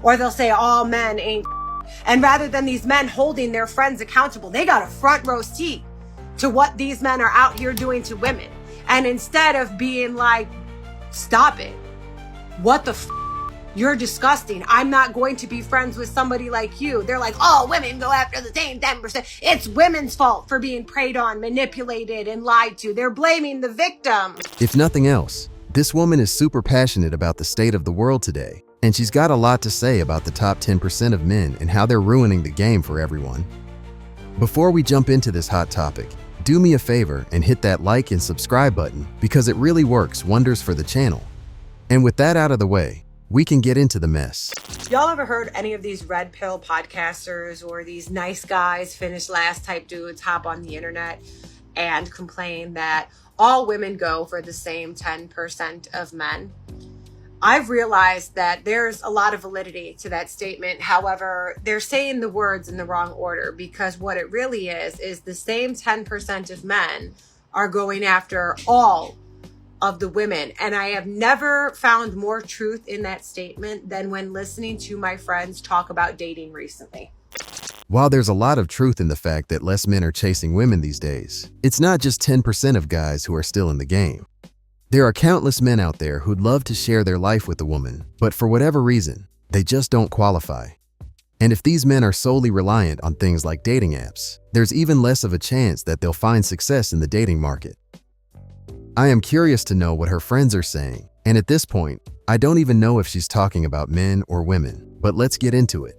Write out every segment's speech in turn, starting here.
Or they'll say all men ain't. And rather than these men holding their friends accountable, they got a front row seat to what these men are out here doing to women. And instead of being like, stop it, what the you're disgusting, I'm not going to be friends with somebody like you. They're like, all women go after the same 10%. It's women's fault for being preyed on, manipulated, and lied to. They're blaming the victim. If nothing else, this woman is super passionate about the state of the world today, and she's got a lot to say about the top 10% of men and how they're ruining the game for everyone. Before we jump into this hot topic, do me a favor and hit that like and subscribe button because it really works wonders for the channel. And with that out of the way, we can get into the mess. Y'all ever heard any of these red pill podcasters or these nice guys, finish last type dudes hop on the internet and complain that all women go for the same 10% of men? I've realized that there's a lot of validity to that statement. However, they're saying the words in the wrong order, because what it really is the same 10% of men are going after all of the women. And I have never found more truth in that statement than when listening to my friends talk about dating recently. While there's a lot of truth in the fact that less men are chasing women these days, it's not just 10% of guys who are still in the game. There are countless men out there who'd love to share their life with a woman, but for whatever reason, they just don't qualify. And if these men are solely reliant on things like dating apps, there's even less of a chance that they'll find success in the dating market. I am curious to know what her friends are saying, and at this point, I don't even know if she's talking about men or women, but let's get into it.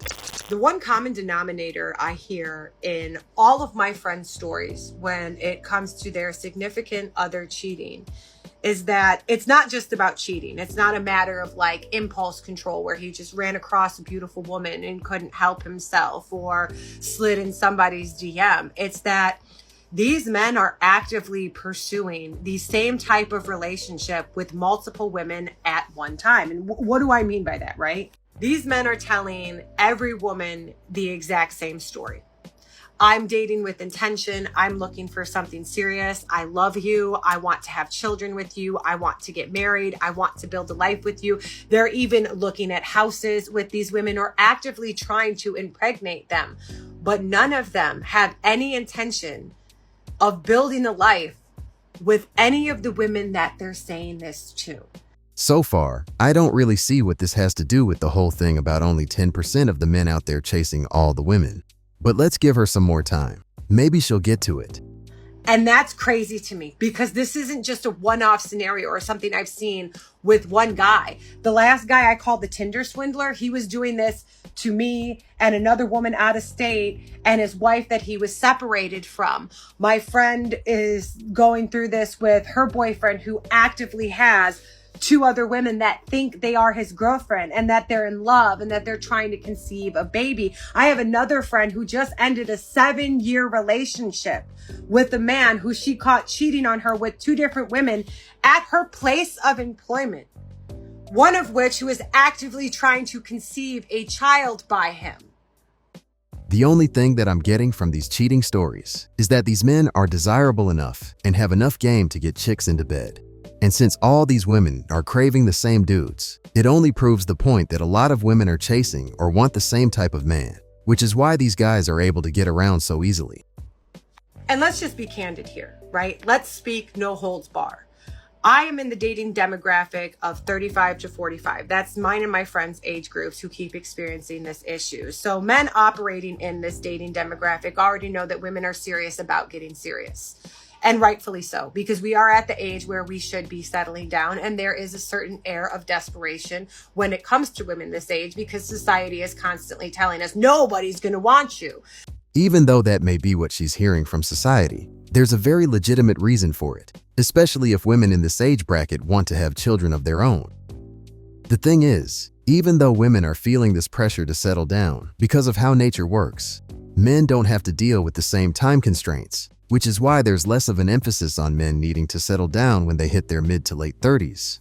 The one common denominator I hear in all of my friends' stories when it comes to their significant other cheating is that it's not just about cheating. It's not a matter of like impulse control where he just ran across a beautiful woman and couldn't help himself or slid in somebody's DM. It's that these men are actively pursuing the same type of relationship with multiple women at one time. And what do I mean by that, right? These men are telling every woman the exact same story. I'm dating with intention. I'm looking for something serious. I love you. I want to have children with you. I want to get married. I want to build a life with you. They're even looking at houses with these women or actively trying to impregnate them. But none of them have any intention of building a life with any of the women that they're saying this to. So far, I don't really see what this has to do with the whole thing about only 10% of the men out there chasing all the women. But let's give her some more time. Maybe she'll get to it. And that's crazy to me because this isn't just a one-off scenario or something I've seen with one guy. The last guy I called the Tinder swindler, he was doing this to me and another woman out of state and his wife that he was separated from. My friend is going through this with her boyfriend who actively has two other women that think they are his girlfriend and that they're in love and that they're trying to conceive a baby. I have another friend who just ended a 7-year relationship with a man who she caught cheating on her with 2 different women at her place of employment. One of which who is actively trying to conceive a child by him. The only thing that I'm getting from these cheating stories is that these men are desirable enough and have enough game to get chicks into bed. And since all these women are craving the same dudes, it only proves the point that a lot of women are chasing or want the same type of man, which is why these guys are able to get around so easily. And let's just be candid here, right? Let's speak no holds bar. I am in the dating demographic of 35 to 45. That's mine and my friends' age groups who keep experiencing this issue. So men operating in this dating demographic already know that women are serious about getting serious. And rightfully so, because we are at the age where we should be settling down. And there is a certain air of desperation when it comes to women this age, because society is constantly telling us nobody's going to want you. Even though that may be what she's hearing from society, there's a very legitimate reason for it, especially if women in this age bracket want to have children of their own. The thing is, even though women are feeling this pressure to settle down because of how nature works, men don't have to deal with the same time constraints, which is why there's less of an emphasis on men needing to settle down when they hit their mid to late 30s.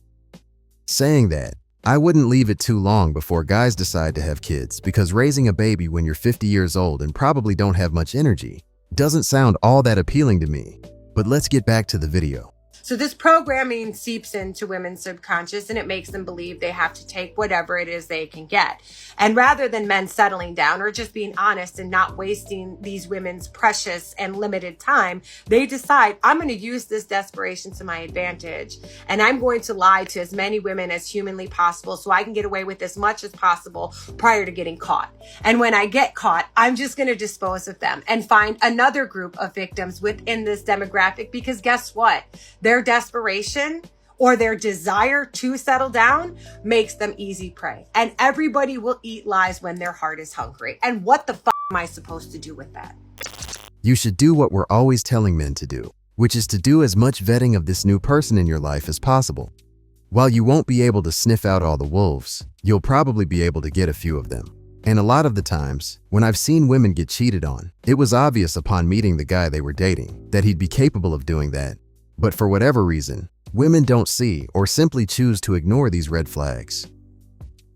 Saying that, I wouldn't leave it too long before guys decide to have kids, because raising a baby when you're 50 years old and probably don't have much energy doesn't sound all that appealing to me. But let's get back to the video. So this programming seeps into women's subconscious and it makes them believe they have to take whatever it is they can get. And rather than men settling down or just being honest and not wasting these women's precious and limited time, they decide, I'm going to use this desperation to my advantage and I'm going to lie to as many women as humanly possible so I can get away with as much as possible prior to getting caught. And when I get caught, I'm just going to dispose of them and find another group of victims within this demographic, because guess what? Their desperation or their desire to settle down makes them easy prey. And everybody will eat lies when their heart is hungry. And what the fuck am I supposed to do with that? You should do what we're always telling men to do, which is to do as much vetting of this new person in your life as possible. While you won't be able to sniff out all the wolves, you'll probably be able to get a few of them. And a lot of the times, when I've seen women get cheated on, it was obvious upon meeting the guy they were dating that he'd be capable of doing that. But for whatever reason, women don't see or simply choose to ignore these red flags.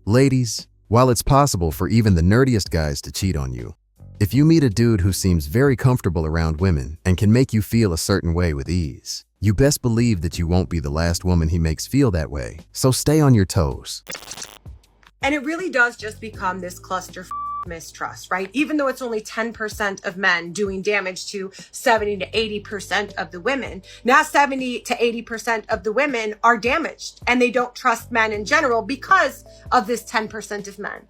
Ladies, while it's possible for even the nerdiest guys to cheat on you, if you meet a dude who seems very comfortable around women and can make you feel a certain way with ease, you best believe that you won't be the last woman he makes feel that way. So stay on your toes. And it really does just become this cluster mistrust, right? Even though it's only 10% of men doing damage to 70 to 80% of the women, now 70 to 80% of the women are damaged and they don't trust men in general because of this 10% of men.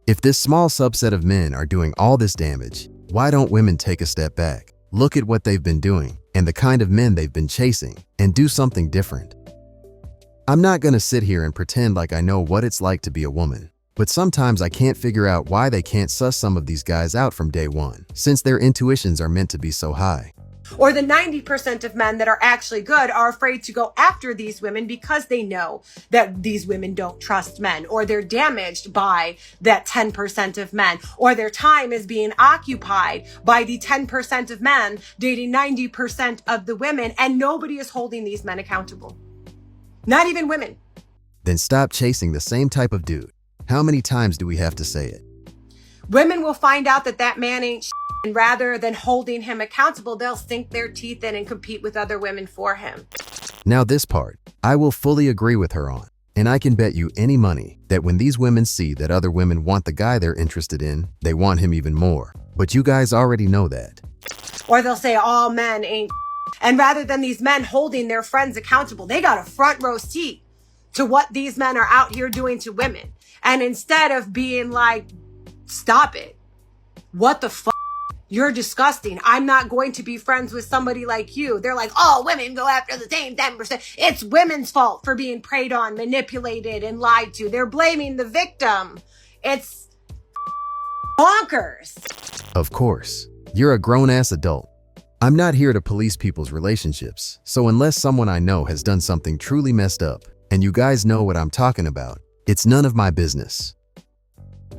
If this small subset of men are doing all this damage, why don't women take a step back, look at what they've been doing and the kind of men they've been chasing, and do something different? I'm not gonna sit here and pretend like I know what it's like to be a woman, but sometimes I can't figure out why they can't suss some of these guys out from day one, since their intuitions are meant to be so high. Or the 90% of men that are actually good are afraid to go after these women because they know that these women don't trust men, or they're damaged by that 10% of men, or their time is being occupied by the 10% of men dating 90% of the women, and nobody is holding these men accountable. Not even women. Then stop chasing the same type of dude. How many times do we have to say it? Women will find out that that man ain't and rather than holding him accountable, they'll sink their teeth in and compete with other women for him. Now this part, I will fully agree with her on. And I can bet you any money that when these women see that other women want the guy they're interested in, they want him even more. But you guys already know that. Or they'll say all men ain't. And rather than these men holding their friends accountable, they got a front row seat to what these men are out here doing to women. And instead of being like, stop it. What the fuck? You're disgusting. I'm not going to be friends with somebody like you. They're like, all women go after the same 10%. It's women's fault for being preyed on, manipulated, and lied to. They're blaming the victim. It's bonkers. Of course, you're a grown-ass adult. I'm not here to police people's relationships, so unless someone I know has done something truly messed up, and you guys know what I'm talking about, it's none of my business.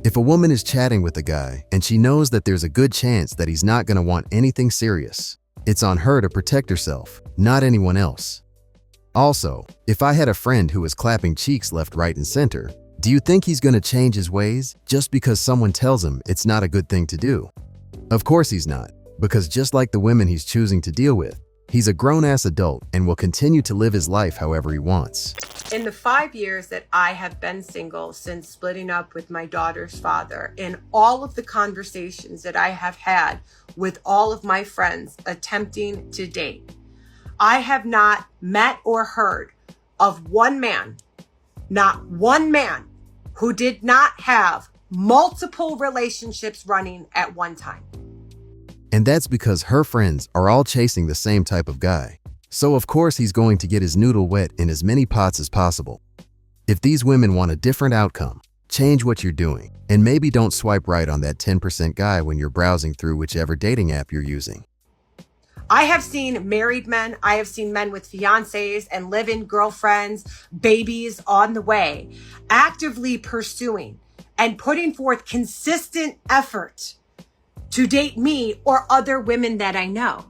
If a woman is chatting with a guy and she knows that there's a good chance that he's not going to want anything serious, it's on her to protect herself, not anyone else. Also, if I had a friend who was clapping cheeks left, right, and center, do you think he's going to change his ways just because someone tells him it's not a good thing to do? Of course he's not, because just like the women he's choosing to deal with, he's a grown-ass adult and will continue to live his life however he wants. In the 5 years that I have been single since splitting up with my daughter's father, in all of the conversations that I have had with all of my friends attempting to date, I have not met or heard of one man, not one man, who did not have multiple relationships running at one time. And that's because her friends are all chasing the same type of guy. So of course he's going to get his noodle wet in as many pots as possible. If these women want a different outcome, change what you're doing, and maybe don't swipe right on that 10% guy when you're browsing through whichever dating app you're using. I have seen married men, I have seen men with fiancés and live-in girlfriends, babies on the way, actively pursuing and putting forth consistent effort to date me or other women that I know.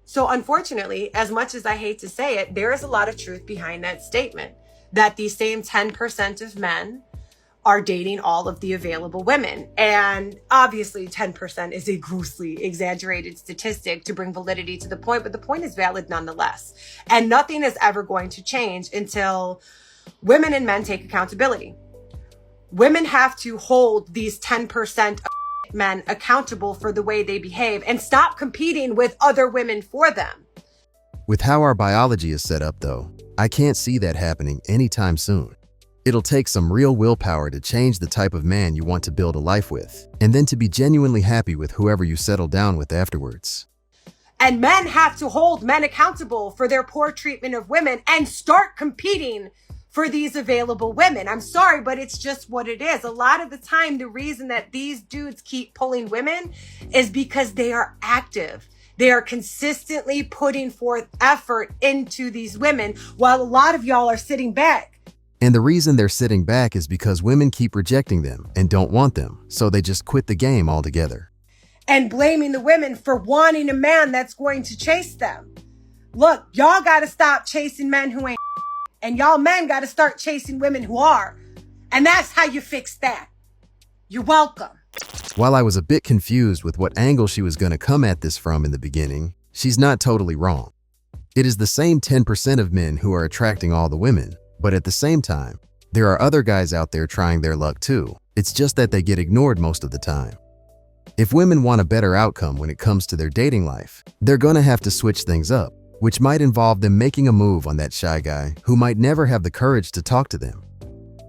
So unfortunately, as much as I hate to say it, there is a lot of truth behind that statement, that these same 10% of men are dating all of the available women. And obviously 10% is a grossly exaggerated statistic to bring validity to the point, but the point is valid nonetheless. And nothing is ever going to change until women and men take accountability. Women have to hold these 10% of men accountable for the way they behave and stop competing with other women for them. With how our biology is set up, though, I can't see that happening anytime soon. It'll take some real willpower to change the type of man you want to build a life with, and then to be genuinely happy with whoever you settle down with afterwards. And men have to hold men accountable for their poor treatment of women and start competing for these available women. I'm sorry, but it's just what it is. A lot of the time, the reason that these dudes keep pulling women is because they are active. They are consistently putting forth effort into these women while a lot of y'all are sitting back. And the reason they're sitting back is because women keep rejecting them and don't want them, so they just quit the game altogether. And blaming the women for wanting a man that's going to chase them. Look, y'all gotta stop chasing men who ain't, and y'all men gotta start chasing women who are. And that's how you fix that. You're welcome. While I was a bit confused with what angle she was going to come at this from in the beginning, she's not totally wrong. It is the same 10% of men who are attracting all the women, but at the same time, there are other guys out there trying their luck too. It's just that they get ignored most of the time. If women want a better outcome when it comes to their dating life, they're gonna have to switch things up, which might involve them making a move on that shy guy who might never have the courage to talk to them.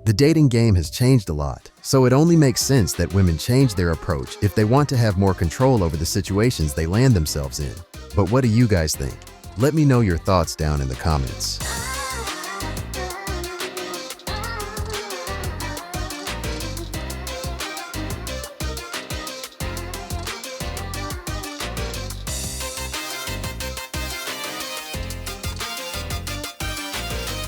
The dating game has changed a lot, so it only makes sense that women change their approach if they want to have more control over the situations they land themselves in. But what do you guys think? Let me know your thoughts down in the comments.